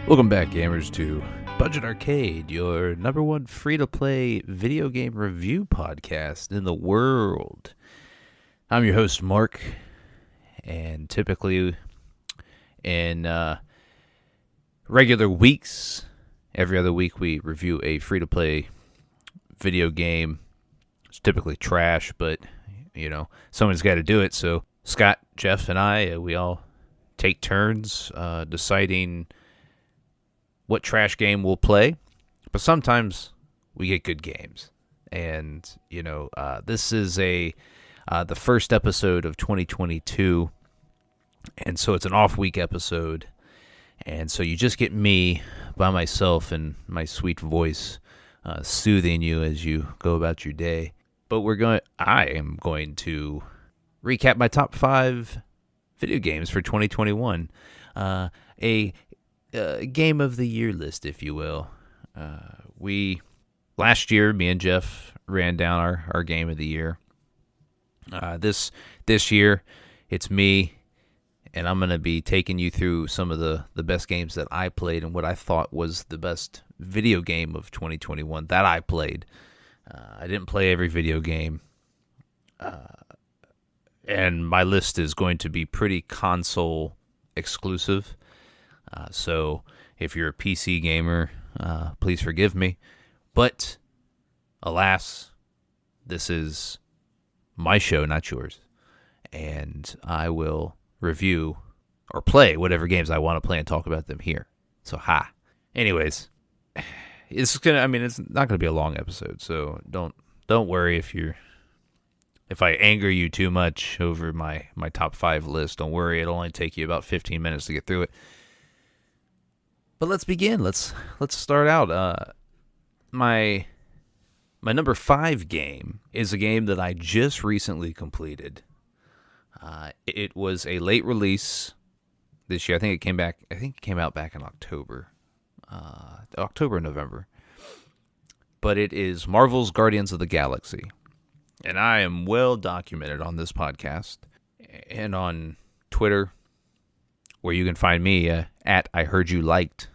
Welcome back, gamers, to Budget Arcade, your number one free-to-play video game review podcast in the world. I'm your host, Mark, and typically in regular weeks, every other week we review a free-to-play video game. It's typically trash, but, you know, someone's got to do it. So Scott, Jeff, and I, we all take turns deciding what trash game we'll play, but sometimes we get good games. And, you know, this is the first episode of 2022, and so it's an off-week episode, and so you just get me by myself and my sweet voice soothing you as you go about your day. But I am going to recap my top 5 video games for 2021. A game of the year list, if you will. Last year, me and Jeff ran down our game of the year. This year, it's me, and I'm going to be taking you through some of the best games that I played and what I thought was the best video game of 2021 that I played. I didn't play every video game, and my list is going to be pretty console exclusive. So if you're a PC gamer, please forgive me. But alas, this is my show, not yours. And I will review or play whatever games I want to play and talk about them here. So, ha. Anyways, it's not gonna be a long episode, so don't worry if I anger you too much over my top 5 list. Don't worry, it'll only take you about 15 minutes to get through it. But let's begin. Let's start out. My number 5 game is a game that I just recently completed. It was a late release this year. I think it came out back in October, November. But it is Marvel's Guardians of the Galaxy, and I am well documented on this podcast and on Twitter, where you can find me at I Heard You Liked.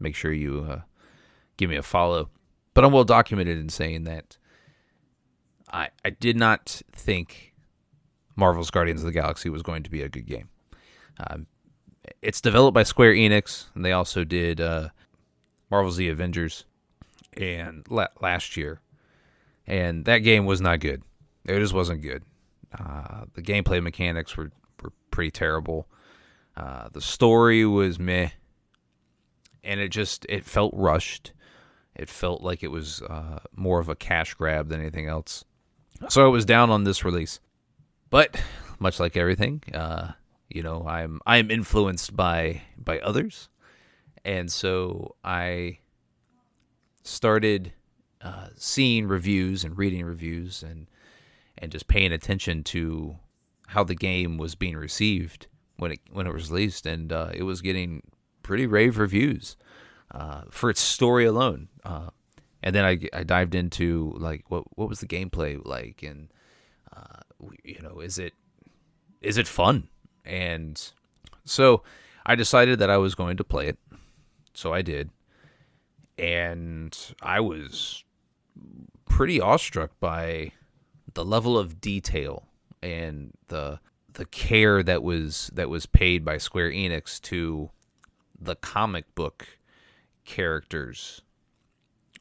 Make sure you give me a follow. But I'm well documented in saying that I did not think Marvel's Guardians of the Galaxy was going to be a good game. It's developed by Square Enix, and they also did Marvel's The Avengers and last year. And that game was not good. It just wasn't good. The gameplay mechanics were pretty terrible. The story was meh, and it felt rushed. It felt like it was more of a cash grab than anything else. So I was down on this release. But much like everything, I'm influenced by others, and so I started seeing reviews and reading reviews and just paying attention to how the game was being received when it was released, and it was getting pretty rave reviews for its story alone. And then I dived into like what was the gameplay like, and is it fun? And so I decided that I was going to play it. So I did, and I was pretty awestruck by the level of detail and the care that was paid by Square Enix to the comic book characters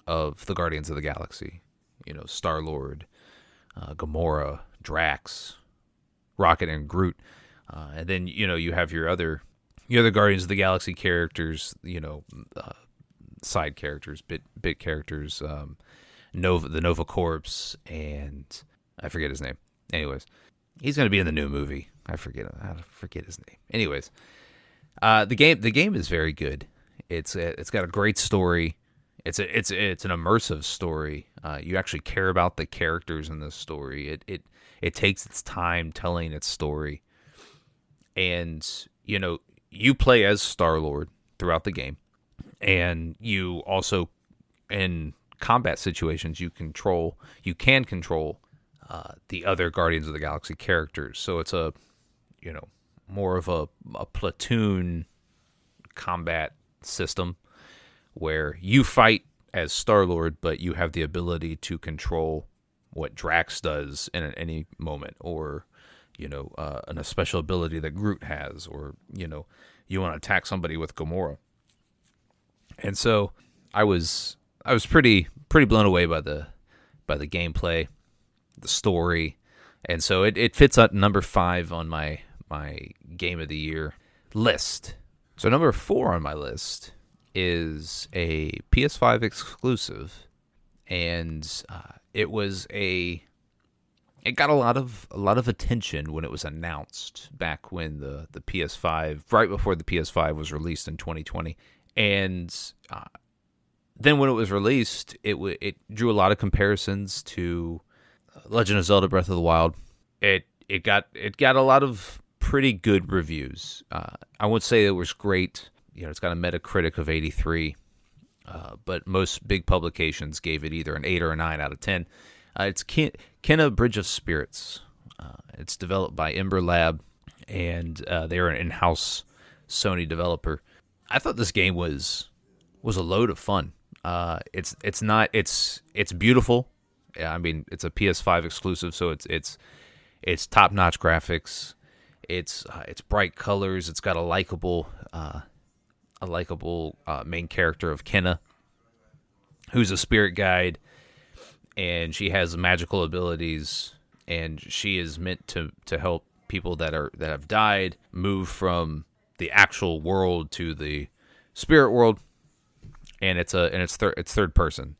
of the Guardians of the Galaxy. You know, Star-Lord, Gamora, Drax, Rocket, and Groot. And then, you have your other Guardians of the Galaxy characters, side characters, bit characters, the Nova Corps, and I forget his name. Anyways, he's going to be in the new movie. I forget his name. Anyways, the game is very good. It's got a great story. It's an immersive story. You actually care about the characters in this story. It takes its time telling its story. And, you play as Star-Lord throughout the game. And you also, in combat situations, you can control the other Guardians of the Galaxy characters. So it's more of a platoon combat system where you fight as Star-Lord, but you have the ability to control what Drax does in any moment, or a special ability that Groot has, or you want to attack somebody with Gamora. And so I was pretty blown away by the gameplay, the story, and so it fits at number 5 on my game of the year list. So number 4 on my list is a PS5 exclusive, and it got a lot of attention when it was announced back when the PS5, right before the PS5 was released in 2020, and then when it was released, it drew a lot of comparisons to Legend of Zelda: Breath of the Wild. It got a lot of pretty good reviews. I would say it was great. It's got a Metacritic of 83, but most big publications gave it either an 8 or a 9 out of 10. It's Kena Bridge of Spirits. It's developed by Ember Lab, and they're an in-house Sony developer. I thought this game was a load of fun. It's beautiful. Yeah, I mean, it's a PS5 exclusive, so it's top-notch graphics. It's bright colors. It's got a likable main character of Kenna, who's a spirit guide, and she has magical abilities, and she is meant to help people that have died move from the actual world to the spirit world, and it's third person,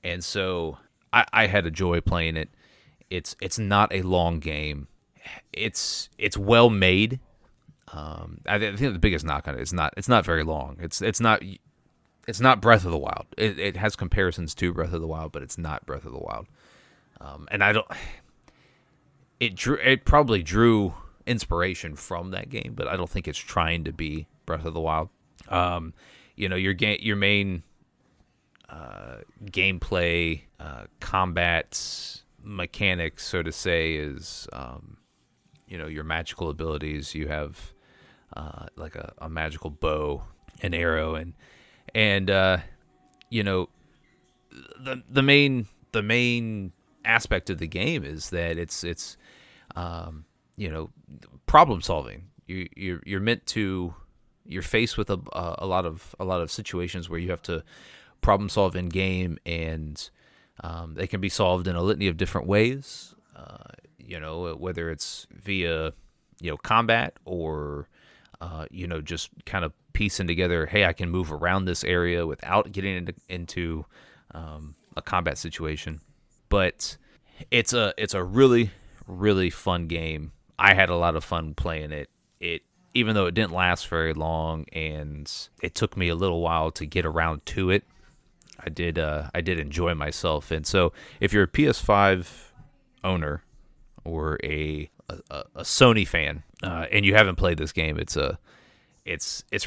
and so I had a joy playing it. It's not a long game. It's well made. I think the biggest knock on it is it's not very long. It's not Breath of the Wild. It has comparisons to Breath of the Wild, but it's not Breath of the Wild. And I don't. It probably drew inspiration from that game, but I don't think it's trying to be Breath of the Wild. Your main gameplay, combat mechanics, so to say, is your magical abilities. You have like a magical bow and arrow, and the main aspect of the game is that it's problem solving. You're faced with a lot of situations where you have to problem solve in game, and they can be solved in a litany of different ways. Whether it's via combat, or just kind of piecing together, hey, I can move around this area without getting into a combat situation. But it's a really, really fun game. I had a lot of fun playing it. Even though it didn't last very long, and it took me a little while to get around to it, I did enjoy myself. And so if you're a PS5 owner or a Sony fan, and you haven't played this game, it's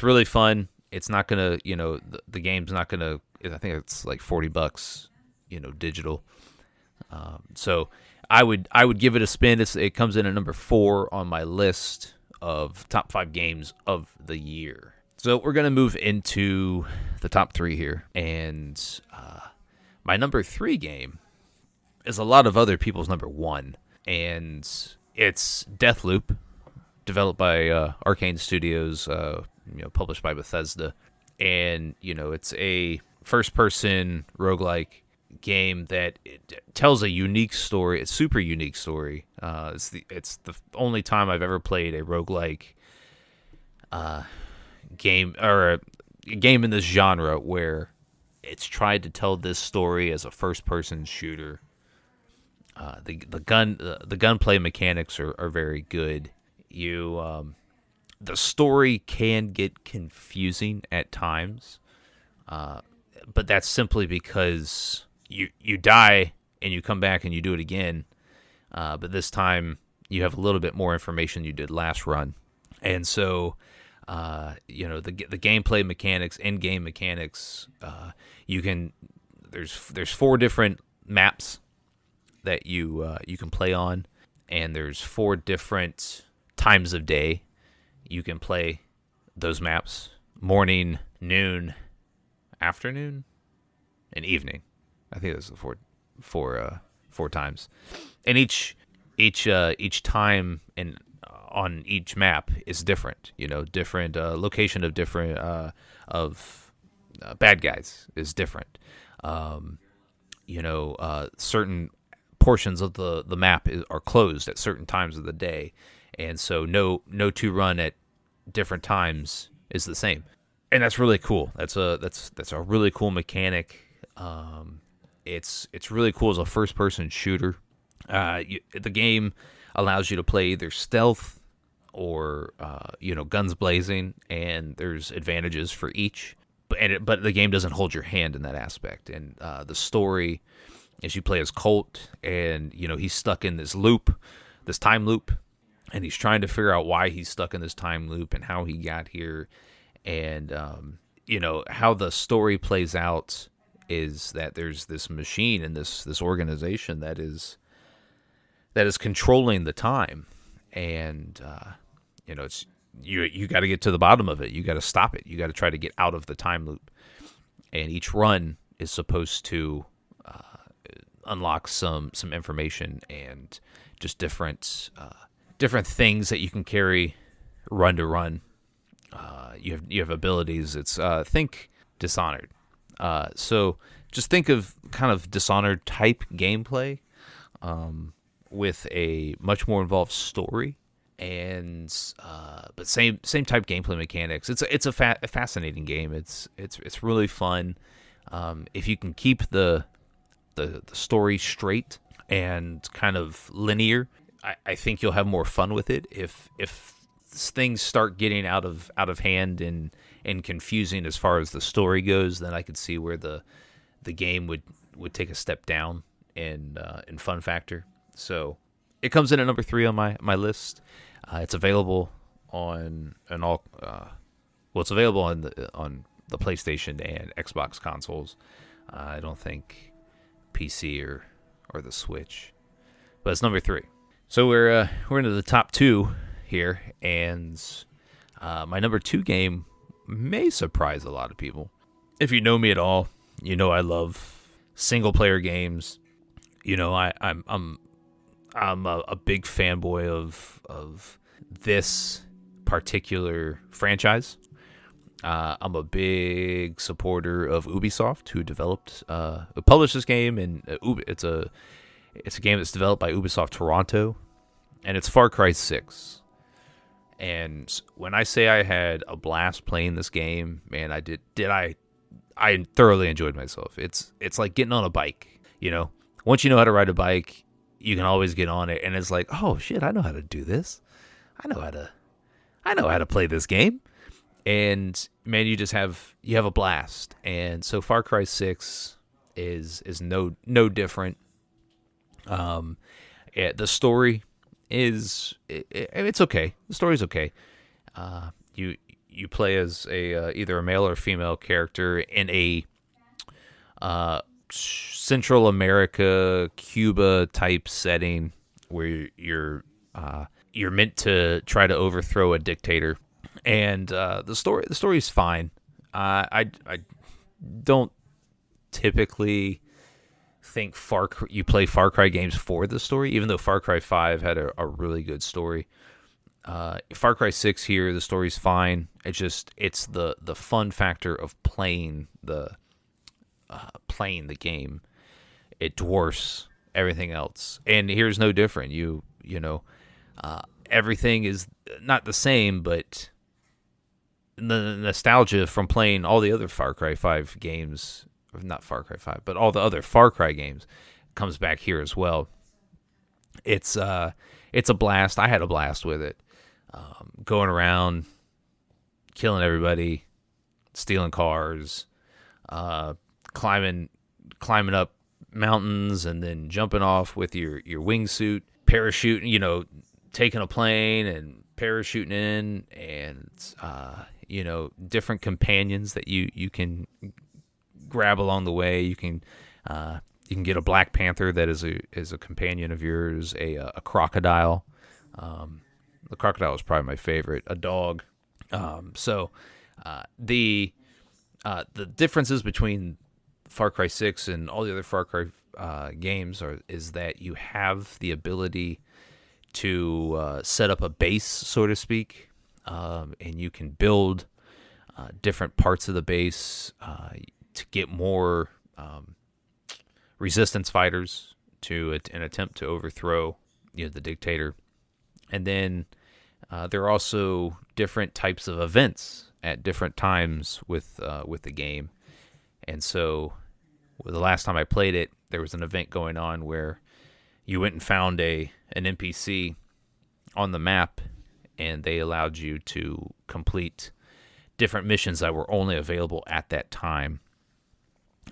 really fun. It's not gonna, the game's not gonna. I think it's like $40, digital. So I would give it a spin. It comes in at number 4 on my list of top 5 games of the year. So we're gonna move into the top 3 here, and my number 3 game is a lot of other people's number 1, and it's Deathloop, developed by Arcane Studios, published by Bethesda, and it's a first-person roguelike game that it tells a unique story, a super unique story. It's the only time I've ever played a roguelike game, or a game in this genre, where it's tried to tell this story as a first-person shooter. The gunplay mechanics are very good. The story can get confusing at times, but that's simply because you die and you come back and you do it again, but this time you have a little bit more information you did last run, and so the gameplay mechanics, in-game mechanics, there's 4 different maps that you can play on, and there's 4 different times of day you can play those maps, morning, noon, afternoon, and evening. I think that's the four times, and each time on each map is different. Different location of different bad guys is different. Certain portions of the map are closed at certain times of the day, and so no two run at different times is the same, and that's really cool. That's a really cool mechanic. It's really cool as a first person shooter. The game allows you to play either stealth or guns blazing, and there's advantages for each. But the game doesn't hold your hand in that aspect. And the story, as you play as Colt, and he's stuck in this time loop, and he's trying to figure out why he's stuck in this time loop and how he got here, and how the story plays out is that there's this machine and this organization that is controlling the time, and it's you got to get to the bottom of it. You got to stop it. You got to try to get out of the time loop, and each run is supposed to unlock some information and just different things that you can carry run to run. You have abilities. It's think Dishonored. So just think of kind of Dishonored type gameplay, with a much more involved story, and but same type gameplay mechanics. It's a fascinating game. It's really fun. If you can keep the story straight and kind of linear, I think you'll have more fun with it. If things start getting out of hand and confusing as far as the story goes, then I could see where the game would take a step down in fun factor. So it comes in at number 3 on my list. It's available on it's available on the PlayStation and Xbox consoles. I don't think PC or the Switch, but it's number 3. So we're into the top 2 here, and my number 2 game may surprise a lot of people. If you know me at all, I love single player games. I'm a big fanboy of this particular franchise. I'm a big supporter of Ubisoft, who published this game, and it's a game that's developed by Ubisoft Toronto, and it's Far Cry 6. And when I say I had a blast playing this game, man, I thoroughly enjoyed myself. It's like getting on a bike, Once you know how to ride a bike, you can always get on it, and it's like, oh shit, I know how to do this. I know how to play this game. And man, you have a blast. And so Far Cry 6 is no different. The story it's okay. The story's okay. You play as either a male or female character in a Central America, Cuba type setting where you're meant to try to overthrow a dictator, and the story's fine. I don't typically think you play Far Cry games for the story, even though Far Cry 5 had a really good story. Far Cry 6 here, the story's fine. It's the fun factor of playing the game. It dwarfs everything else, and here's no different. Everything is not the same, but the nostalgia from playing all the other Far Cry 5 games, or not Far Cry 5, but all the other Far Cry games, comes back here as well. It's a blast. I had a blast with it. Going around, killing everybody, stealing cars, climbing up mountains, and then jumping off with your wingsuit, parachuting, taking a plane and parachuting in, and different companions that you can grab along the way. You can get a Black Panther that is a companion of yours, a crocodile. The crocodile is probably my favorite. A dog. So The differences between Far Cry 6 and all the other Far Cry games is that you have the ability to set up a base, so to speak, and you can build different parts of the base to get more resistance fighters to an attempt to overthrow the dictator. And then there are also different types of events at different times with the game. And so the last time I played it, there was an event going on where you went and found an NPC on the map, and they allowed you to complete different missions that were only available at that time.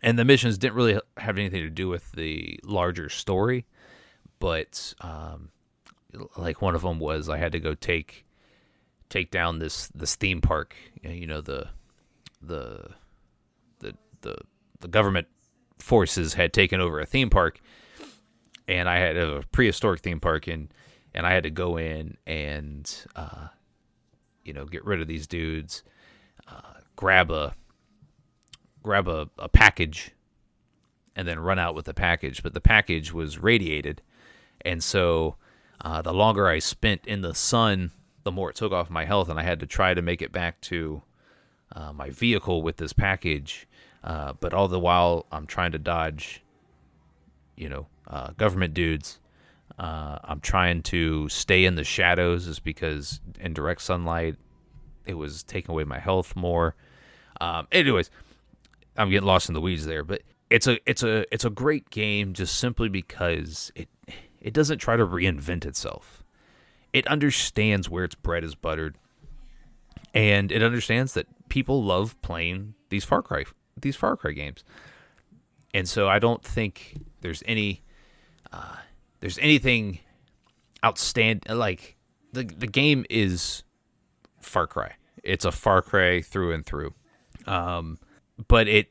And the missions didn't really have anything to do with the larger story, but like one of them was I had to go take down this theme park. The government forces had taken over a theme park, and I had a prehistoric theme park, and I had to go in and get rid of these dudes, grab a package, and then run out with the package. But the package was radiated, and so the longer I spent in the sun, the more it took off my health, and I had to try to make it back to my vehicle with this package. But all the while, I'm trying to dodge, government dudes. I'm trying to stay in the shadows, just because in direct sunlight, it was taking away my health more. Anyways, I'm getting lost in the weeds there, but it's a great game just simply because it doesn't try to reinvent itself. It understands where its bread is buttered, and it understands that people love playing these Far Cry games. And so I don't think there's anything outstanding. Like the game is Far Cry. It's a Far Cry through and through. But it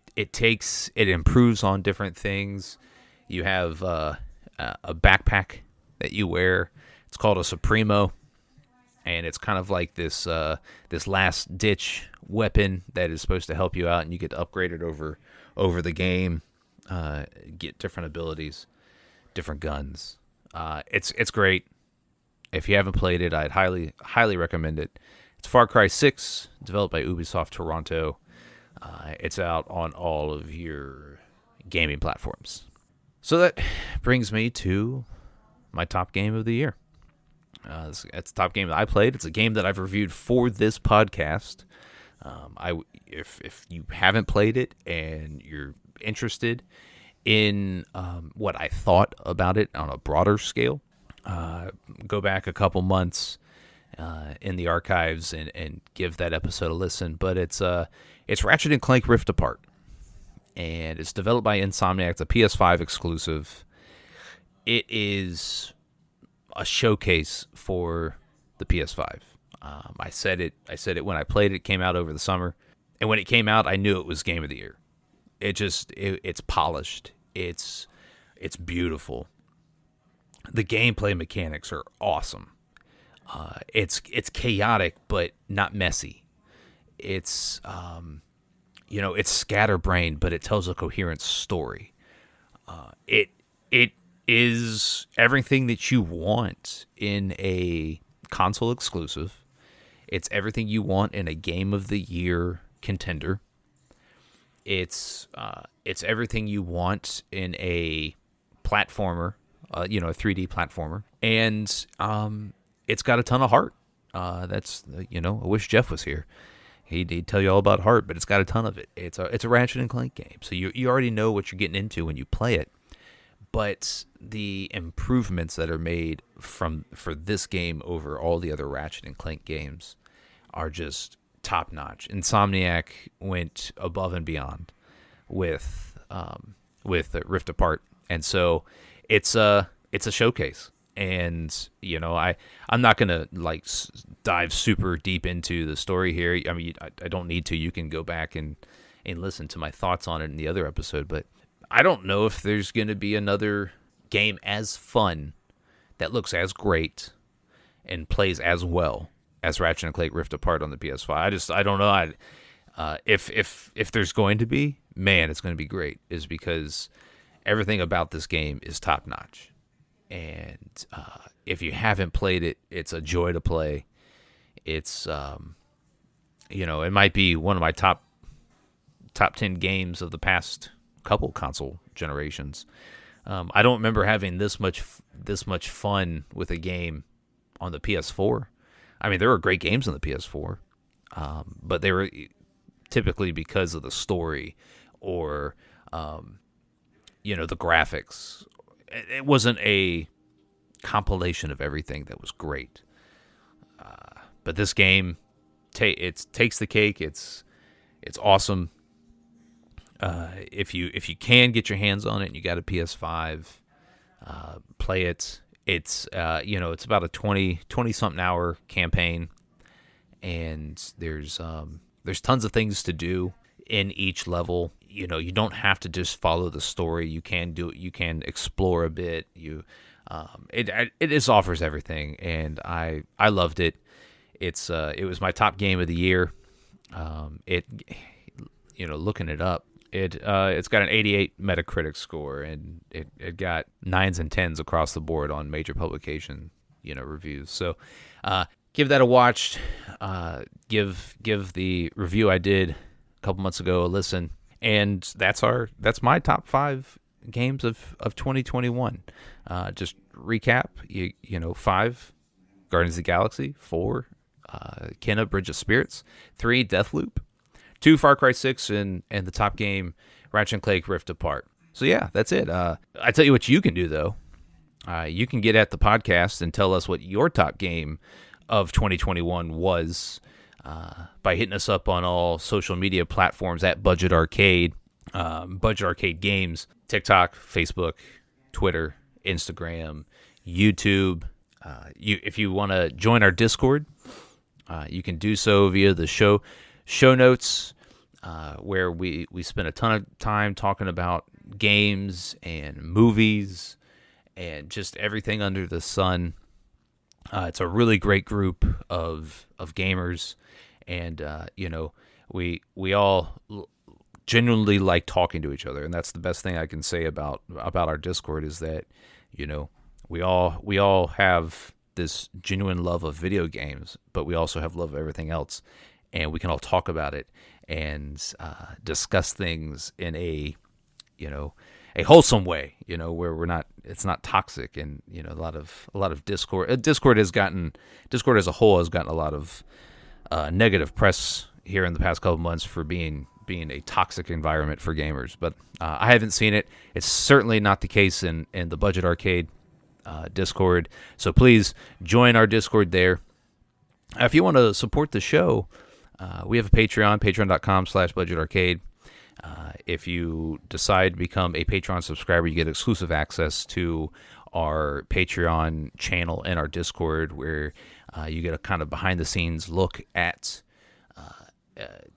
improves on different things. You have a backpack that you wear. It's called a Supremo, and it's kind of like this last ditch weapon that is supposed to help you out, and you get to upgrade it over the game, get different abilities, different guns. It's great. If you haven't played it, I'd highly recommend it. It's Far Cry 6, developed by Ubisoft Toronto. It's out on all of your gaming platforms. So that brings me to my top game of the year. It's the top game that I played. It's a game that I've reviewed for this podcast. If you haven't played it and you're interested in what I thought about it on a broader scale, go back a couple months in the archives and give that episode a listen. But it's Ratchet and Clank Rift Apart, and it's developed by Insomniac. It's a PS5 exclusive. It is a showcase for the PS5. I said it when I played it. It came out over the summer, and when it came out, I knew it was Game of the Year. It's polished. It's beautiful. The gameplay mechanics are awesome. It's chaotic but not messy. It's it's scatterbrained, but it tells a coherent story. It is everything that you want in a console exclusive. It's everything you want in a Game of the Year contender. It's everything you want in a platformer, a 3D platformer, and it's got a ton of heart. I wish Jeff was here. He'd tell you all about heart, but it's got a ton of it. It's a Ratchet and Clank game, so you already know what you're getting into when you play it. But the improvements that are made for this game over all the other Ratchet and Clank games are just top notch. Insomniac went above and beyond with Rift Apart, and so it's a showcase. And I'm not gonna dive super deep into the story here. I mean, I don't need to. You can go back and listen to my thoughts on it in the other episode. But I don't know if there's gonna be another game as fun that looks as great and plays as well as Ratchet and Clank Rift Apart on the PS5. I don't know. If there's going to be, man, it's going to be great. Is because everything about this game is top notch, and if you haven't played it, it's a joy to play. It's it might be one of my top 10 games of the past couple console generations. I don't remember having this much fun with a game on the PS4. I mean, there were great games on the PS4, but they were typically because of the story or the graphics. It wasn't a compilation of everything that was great. But this game, it takes the cake. It's awesome. If you can get your hands on it and you got a PS5, play it. It's it's about a 20 something hour campaign, and there's tons of things to do in each level. You don't have to just follow the story. You can explore a bit. It just offers everything, and I loved it. It was my top game of the year. Looking it up, it's got an 88 Metacritic score, and it got 9s and 10s across the board on major publication reviews. So give that a watch. Give the review I did a couple months ago a listen, and that's my top 5 games of 2021. Just recap. 5 Guardians of the Galaxy, 4 Kena Bridge of Spirits, 3 Deathloop, 2 Far Cry 6, and the top game, Ratchet and Clank Rift Apart. So yeah, that's it. I tell you what you can do, though. You can get at the podcast and tell us what your top game of 2021 was by hitting us up on all social media platforms at Budget Arcade, Budget Arcade Games, TikTok, Facebook, Twitter, Instagram, YouTube. If you want to join our Discord, you can do so via the show notes, where we spend a ton of time talking about games and movies and just everything under the sun. It's a really great group of gamers, and we all genuinely like talking to each other, and that's the best thing I can say about our Discord is that we all have this genuine love of video games, but we also have love of everything else, and we can all talk about it and discuss things in a wholesome way, where it's not toxic, and a lot of Discord. Discord as a whole has gotten a lot of negative press here in the past couple months for being a toxic environment for gamers, but I haven't seen it. It's certainly not the case in the Budget Arcade Discord. So please join our Discord there. If you want to support the show, we have a patreon.com/budgetarcade. If you decide to become a Patreon subscriber, you get exclusive access to our Patreon channel and our Discord, where you get a kind of behind-the-scenes look at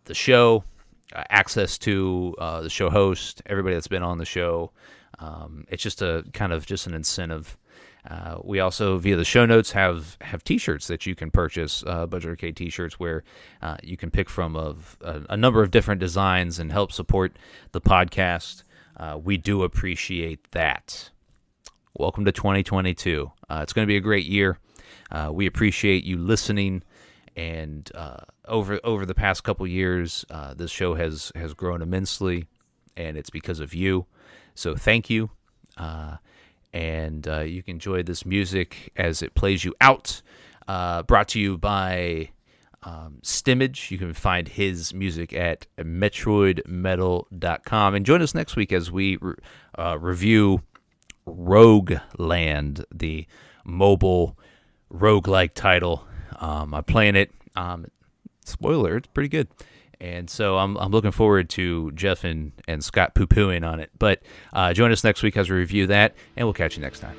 the show, access to the show host, everybody that's been on the show. It's just an incentive. We also, via the show notes, have T-shirts that you can purchase, Budget Arcade T-shirts, where you can pick from a number of different designs and help support the podcast. We do appreciate that. Welcome to 2022. It's going to be a great year. We appreciate you listening, and over the past couple years, this show has grown immensely, and it's because of you. So thank you. And you can enjoy this music as it plays you out. Brought to you by Stimage. You can find his music at metroidmetal.com. And join us next week as we review Rogueland, the mobile roguelike title. I'm playing it. Spoiler, it's pretty good. And so I'm looking forward to Jeff and Scott poo-pooing on it. But join us next week as we review that, and we'll catch you next time.